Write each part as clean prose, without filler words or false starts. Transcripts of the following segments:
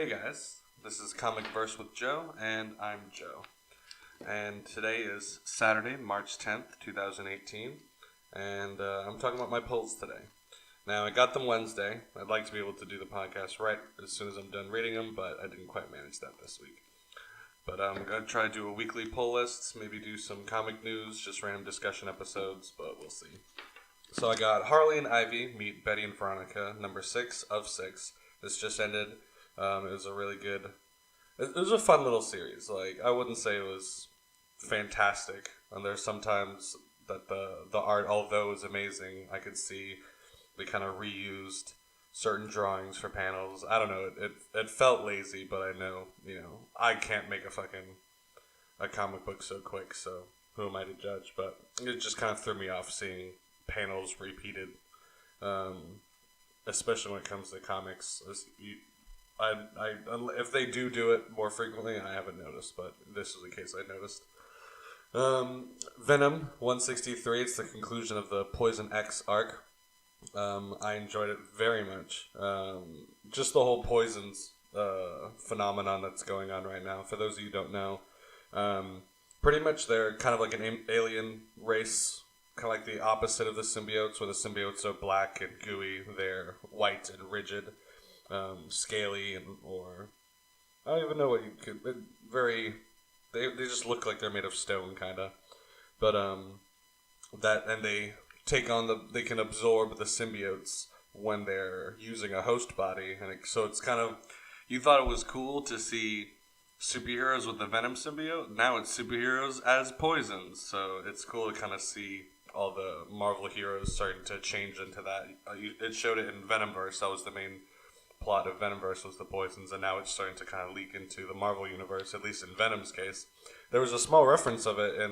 Hey guys, this is ComicVerse with Joe, and I'm Joe. And today is Saturday, March 10th, 2018, and I'm talking about my polls today. Now, I got them Wednesday. I'd like to be able to do the podcast right as soon as I'm done reading them, but I didn't quite manage that this week. But I'm going to try to do a weekly poll list, maybe do some comic news, just random discussion episodes, but we'll see. So I got Harley and Ivy meet Betty and Veronica, number 6 of 6. This just ended. It was a really good... It was a fun little series. Like, I wouldn't say it was fantastic. And there's sometimes that the art, although it was amazing, I could see they kind of reused certain drawings for panels. I don't know. It felt lazy, but I know, I can't make a comic book so quick, so who am I to judge? But it just kind of threw me off seeing panels repeated, especially when it comes to comics. If they do it more frequently, I haven't noticed, but this is the case I noticed. Venom 163, it's the conclusion of the Poison X arc. I enjoyed it very much. Just the whole poisons phenomenon that's going on right now. For those of you who don't know, pretty much they're kind of like an alien race, kind of like the opposite of the symbiotes, where the symbiotes are black and gooey. They're white and rigid. Scaly or I don't even know what you could. They just look like they're made of stone, kind of. But they take on they can absorb the symbiotes when they're using a host body, and so it's kind of, you thought it was cool to see superheroes with the Venom symbiote. Now it's superheroes as poisons, so it's cool to kind of see all the Marvel heroes starting to change into that. It showed it in Venomverse. That was the main plot of Venomverse, was the poisons, and now it's starting to kind of leak into the Marvel universe, at least in Venom's case. There was a small reference of it in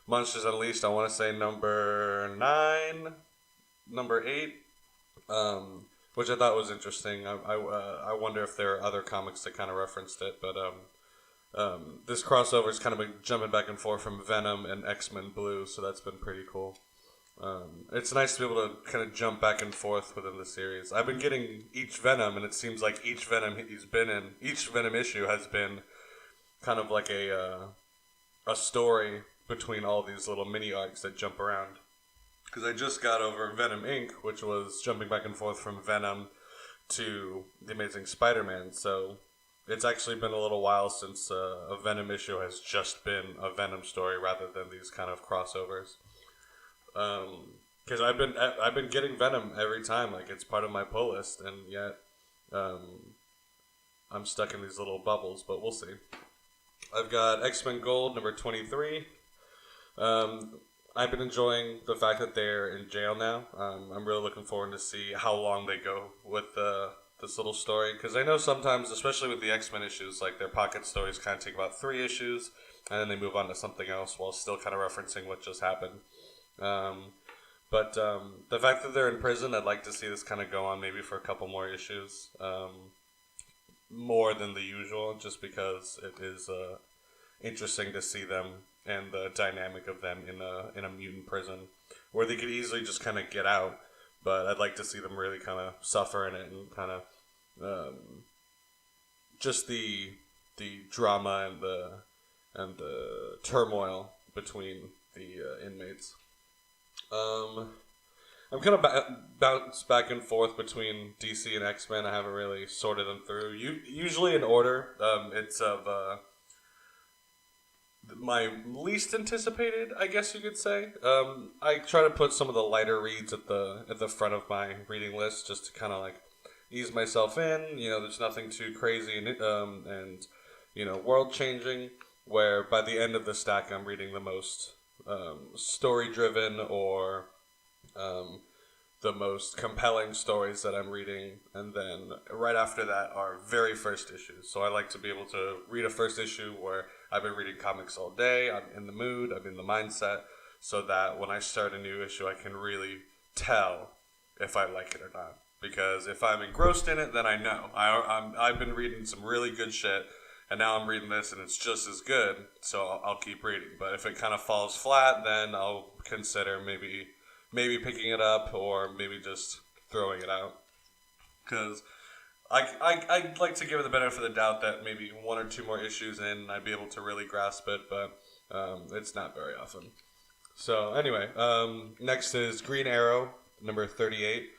Monsters Unleashed, I want to say number 9, number 8, which I thought was interesting. I wonder if there are other comics that kind of referenced it, but this crossover is kind of been jumping back and forth from Venom and X-Men Blue, so that's been pretty cool. It's nice to be able to kind of jump back and forth within the series. I've been getting each Venom, and it seems like each Venom he's been in, each Venom issue has been kind of like a story between all these little mini arcs that jump around. Because I just got over Venom Inc., which was jumping back and forth from Venom to The Amazing Spider-Man, so it's actually been a little while since a Venom issue has just been a Venom story rather than these kind of crossovers. Because I've been getting Venom every time, like it's part of my pull list, and yet I'm stuck in these little bubbles, but we'll see. I've got X-Men Gold number 23. I've been enjoying the fact that they're in jail now. I'm really looking forward to see how long they go with this little story, because I know sometimes, especially with the X-Men issues, like their pocket stories kind of take about 3 issues, and then they move on to something else while still kind of referencing what just happened. But the fact that they're in prison, I'd like to see this kind of go on maybe for a couple more issues, more than the usual, just because it is interesting to see them and the dynamic of them in a mutant prison, where they could easily just kind of get out, but I'd like to see them really kind of suffer in it and kind of just the drama and the turmoil between the inmates. I'm kind of bounced back and forth between DC and X-Men. I haven't really sorted them through. Usually in order. It's of my least anticipated, I guess you could say. I try to put some of the lighter reads at the front of my reading list, just to kind of like ease myself in. There's nothing too crazy and world changing. Where by the end of the stack, I'm reading the most story-driven or the most compelling stories that I'm reading, and then right after that are very first issues. So I like to be able to read a first issue where I've been reading comics all day, I'm in the mood, I'm in the mindset, so that when I start a new issue, I can really tell if I like it or not. Because if I'm engrossed in it, then I know. I've been reading some really good shit, and now I'm reading this, and it's just as good, so I'll keep reading. But if it kind of falls flat, then I'll consider maybe picking it up, or maybe just throwing it out. Because I'd like to give it the benefit of the doubt that maybe one or two more issues in, I'd be able to really grasp it, but it's not very often. So anyway, next is Green Arrow, number 38.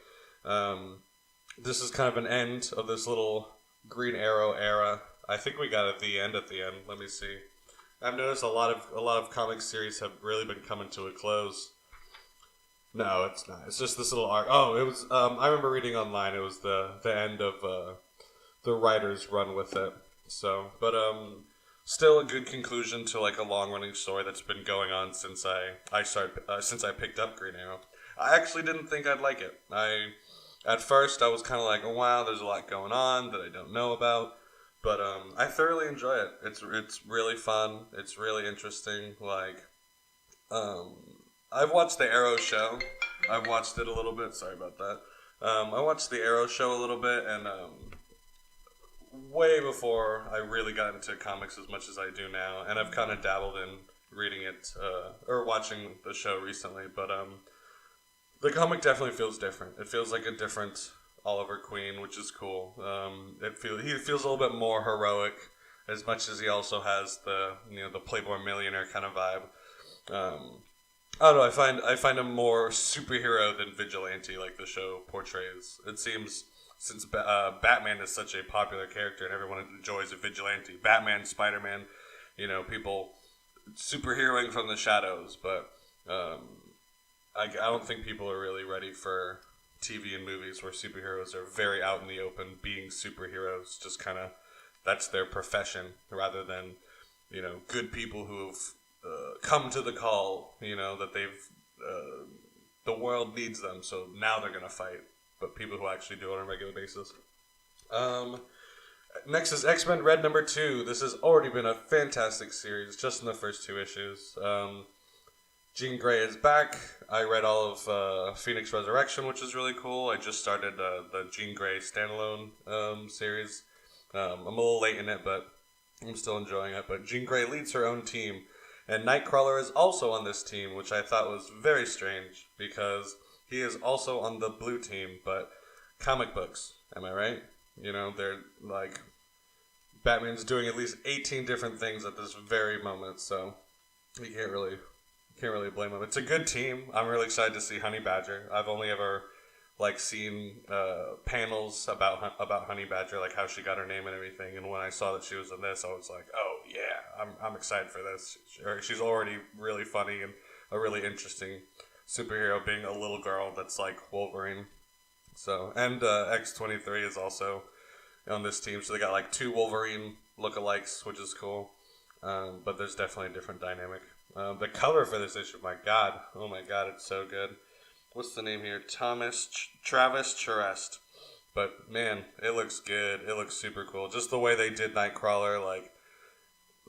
This is kind of an end of this little Green Arrow era. I think we got the end at the end. Let me see. I've noticed a lot of comic series have really been coming to a close. No, it's not. It's just this little arc. Oh, it was. I remember reading online. It was the end of the writer's run with it. So, but still a good conclusion to like a long running story that's been going on since I picked up Green Arrow. I actually didn't think I'd like it. At first I was kind of like, oh wow, there's a lot going on that I don't know about. But I thoroughly enjoy it. It's really fun. It's really interesting. Like, I've watched the Arrow show. I've watched it a little bit. Sorry about that. I watched the Arrow show a little bit, and way before I really got into comics as much as I do now. And I've kind of dabbled in reading it or watching the show recently. But the comic definitely feels different. It feels like a different Oliver Queen, which is cool. He feels a little bit more heroic, as much as he also has the Playboy millionaire kind of vibe. I don't know. I find him more superhero than vigilante, like the show portrays. It seems since Batman is such a popular character and everyone enjoys a vigilante, Batman, Spider-Man, people superheroing from the shadows. But I don't think people are really ready for TV and movies where superheroes are very out in the open being superheroes. Just kind of, that's their profession, rather than, good people who've come to the call, that they've, the world needs them, so now they're going to fight. But people who actually do it on a regular basis. Next is X-Men Red number 2. This has already been a fantastic series, just in the first 2 issues. Jean Grey is back. I read all of Phoenix Resurrection, which is really cool. I just started the Jean Grey standalone series. I'm a little late in it, but I'm still enjoying it. But Jean Grey leads her own team, and Nightcrawler is also on this team, which I thought was very strange, because he is also on the blue team, but comic books, am I right? They're like, Batman's doing at least 18 different things at this very moment, so you can't really blame him. It's a good team. I'm really excited to see Honey Badger. I've only ever seen panels about Honey Badger, like how she got her name and everything. And when I saw that she was in this, I was like, oh yeah, I'm excited for this. She's already really funny and a really interesting superhero, being a little girl that's like Wolverine. So, and X-23 is also on this team, so they got like 2 Wolverine lookalikes, which is cool. But there's definitely a different dynamic. The cover for this issue, oh my god, it's so good. What's the name here? Travis Charest. But man, it looks good. It looks super cool. Just the way they did Nightcrawler, like,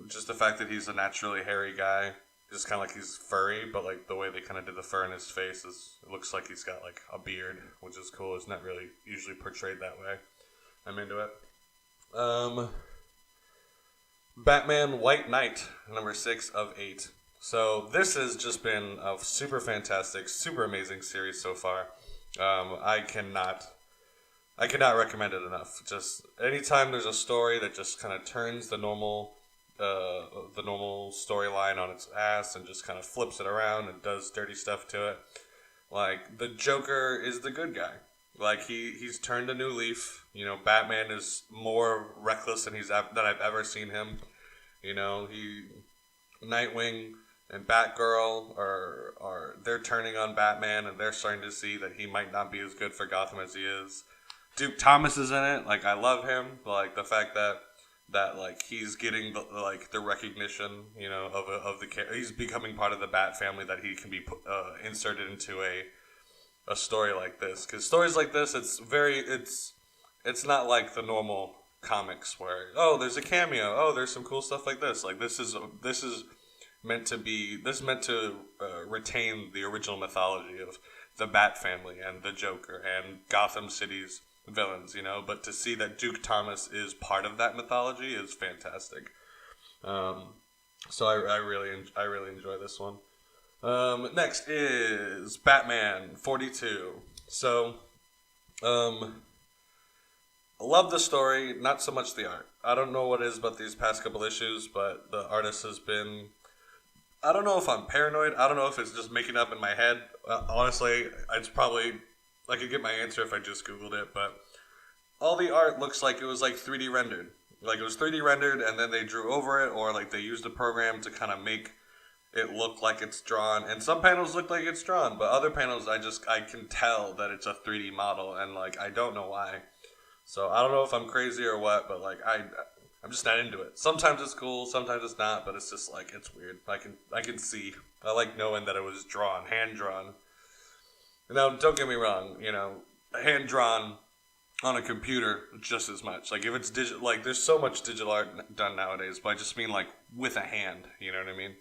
just the fact that he's a naturally hairy guy, just kind of like he's furry, but like the way they kind of did the fur in his face it looks like he's got like a beard, which is cool. It's not really usually portrayed that way. I'm into it. Batman White Knight, number 6 of 8. So this has just been a super fantastic, super amazing series so far. I cannot recommend it enough. Just anytime there's a story that just kind of turns the normal storyline on its ass and just kind of flips it around and does dirty stuff to it. Like, the Joker is the good guy. Like, he's turned a new leaf. Batman is more reckless than I've ever seen him. Nightwing and Batgirl they're turning on Batman, and they're starting to see that he might not be as good for Gotham as he is. Duke Thomas is in it. Like, I love him. Like, the fact that like he's getting the recognition, of the character. He's becoming part of the Bat family, that he can be inserted into a story like this. Because stories like this, it's not like the normal comics where, oh, there's a cameo, oh, there's some cool stuff like this. Like, this is meant to retain the original mythology of the Bat family and the Joker and Gotham City's villains, but to see that Duke Thomas is part of that mythology is fantastic. So I really enjoy this one. Next is Batman 42. So, Love the story, not so much the art. I don't know what it is about these past couple issues, but the artist has been. I don't know if I'm paranoid. I don't know if it's just making up in my head. Honestly, it's probably. I could get my answer if I just Googled it, but all the art looks like it was like 3D rendered. Like it was 3D rendered and then they drew over it, or like they used a program to kind of make it look like it's drawn. And some panels look like it's drawn, but other panels I can tell that it's a 3D model, and like I don't know why. So I don't know if I'm crazy or what, but like I'm just not into it. Sometimes it's cool, sometimes it's not, but it's just like it's weird. I can see. I like knowing that it was drawn, hand drawn. Now, don't get me wrong, hand drawn on a computer just as much. Like if it's digital, like there's so much digital art done nowadays, but I just mean like with a hand. You know what I mean?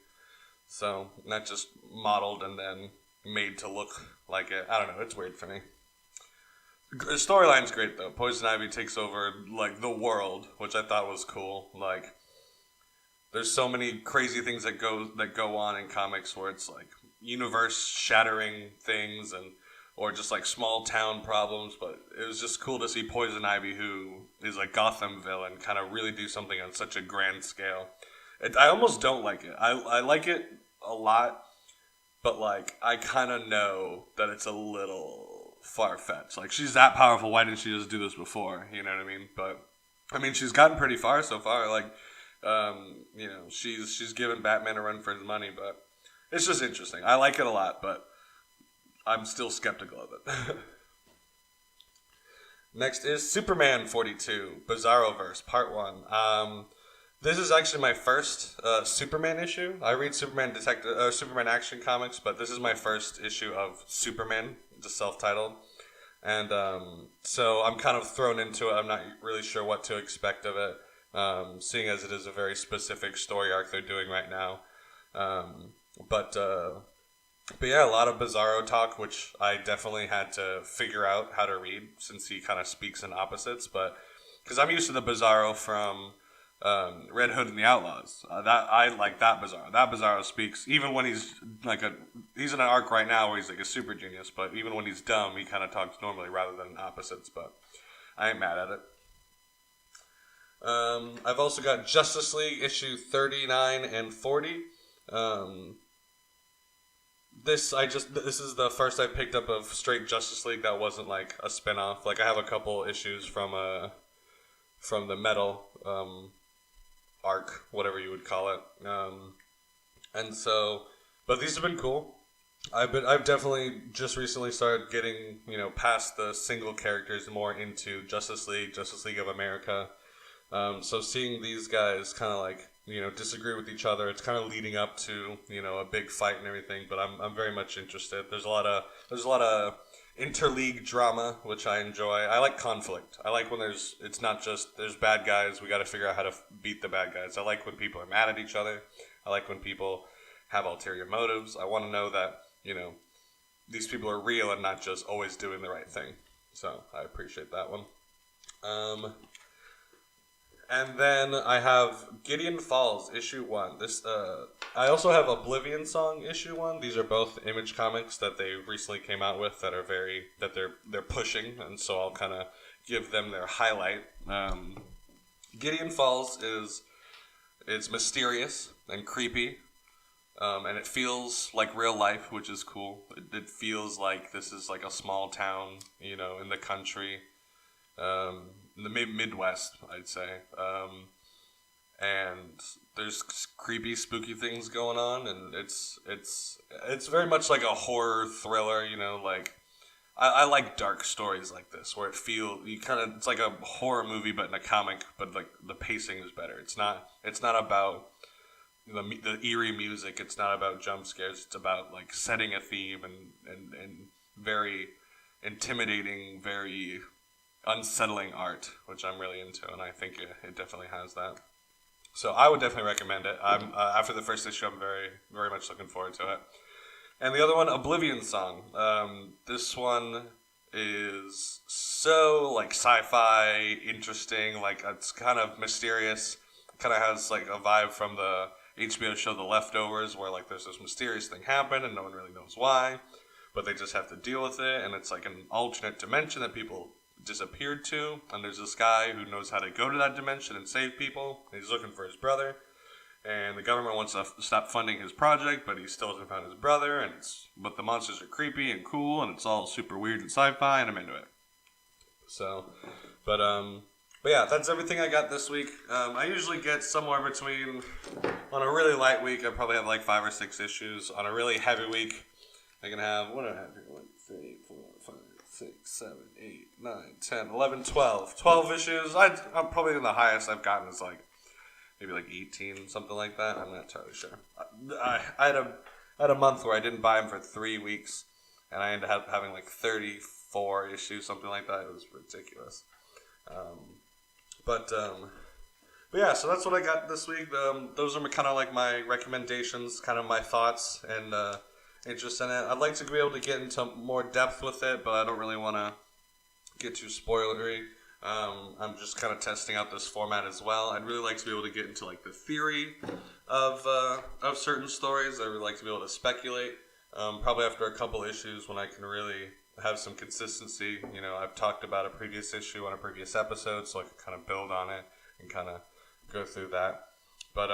So not just modeled and then made to look like it. I don't know. It's weird for me. The storyline's great though. Poison Ivy takes over like the world, which I thought was cool. Like there's so many crazy things that go on in comics where it's like universe shattering things and or just like small town problems, but it was just cool to see Poison Ivy, who is a Gotham villain, kind of really do something on such a grand scale. I almost don't like it. I like it a lot, but like I kind of know that it's a little far fetched. Like she's that powerful. Why didn't she just do this before? You know what I mean? But I mean, she's gotten pretty far so far. Like, she's given Batman a run for his money, but it's just interesting. I like it a lot, but I'm still skeptical of it. Next is Superman 42, Bizarroverse, Part 1. This is actually my first Superman issue. I read Superman Action Comics, but this is my first issue of Superman, just self-titled. And so I'm kind of thrown into it. I'm not really sure what to expect of it, seeing as it is a very specific story arc they're doing right now. But yeah, a lot of Bizarro talk, which I definitely had to figure out how to read since he kind of speaks in opposites. But because I'm used to the Bizarro from Red Hood and the Outlaws, that I like that Bizarro. That Bizarro speaks even when he's he's in an arc right now where he's like a super genius. But even when he's dumb, he kind of talks normally rather than in opposites. But I ain't mad at it. I've also got Justice League issue 39 and 40. This is the first I picked up of straight Justice League that wasn't like a spin-off. Like I have a couple issues from the Metal arc, whatever you would call it. And so, but these have been cool. I've definitely just recently started getting past the single characters and more into Justice League of America. So seeing these guys kind of like disagree with each other, it's kind of leading up to a big fight and everything. But I'm very much interested. There's a lot of interleague drama, which I enjoy. I like conflict. I like when it's not just there's bad guys. We got to figure out how to beat the bad guys. I like when people are mad at each other. I like when people have ulterior motives. I want to know that these people are real and not just always doing the right thing. So I appreciate that one. And then I have Gideon Falls, issue 1. I also have Oblivion Song, issue 1. These are both Image comics that they recently came out with that are they're pushing, and so I'll kind of give them their highlight. Gideon Falls it's mysterious and creepy, and it feels like real life, which is cool. It feels like this is like a small town, in the country. In the Midwest, I'd say. And there's creepy, spooky things going on, and it's very much like a horror thriller, like I like dark stories like this where it's like a horror movie but in a comic, but like the pacing is better. It's not about the eerie music, it's not about jump scares, it's about like setting a theme and very intimidating, very unsettling art, which I'm really into, and I think it definitely has that. So I would definitely recommend it. I'm after the first issue, I'm very, very much looking forward to it. And the other one, Oblivion Song. This one is so like sci-fi, interesting. Like it's kind of mysterious. Kind of has like a vibe from the HBO show The Leftovers, where like there's this mysterious thing happen and no one really knows why, but they just have to deal with it. And it's like an alternate dimension that people disappeared to, and there's this guy who knows how to go to that dimension and save people. He's looking for his brother, and the government wants to stop funding his project, but he still hasn't found his brother, but the monsters are creepy and cool, and it's all super weird and sci-fi, and I'm into it. So, but yeah, that's everything I got this week. I usually get somewhere between, on a really light week, I probably have like 5 or 6 issues. On a really heavy week, I can have, what do I have here? 1, 3, 4, 5, 6, 7, 8, 9, 10, 11, 12. 12 issues. I'm probably the highest I've gotten is like, maybe like 18, something like that. I'm not entirely sure. I had a month where I didn't buy them for 3 weeks, and I ended up having like 34 issues, something like that. It was ridiculous. But yeah, so that's what I got this week. Those are kind of like my recommendations, kind of my thoughts and interest in it. I'd like to be able to get into more depth with it, but I don't really want to get too spoilery. I'm just kind of testing out this format as well. I'd really like to be able to get into like the theory of certain stories. I would like to be able to speculate. Probably after a couple issues when I can really have some consistency. You know, I've talked about a previous issue on a previous episode, so I can kind of build on it and kind of go through that. But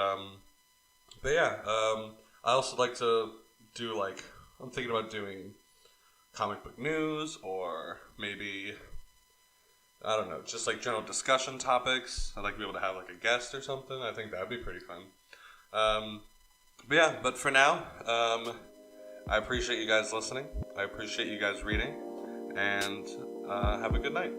yeah, I also like to do like, I'm thinking about doing comic book news, or maybe, I don't know, just like general discussion topics. I'd like to be able to have like a guest or something. I think that'd be pretty fun. But yeah, but for now, I appreciate you guys listening. I appreciate you guys reading, and have a good night.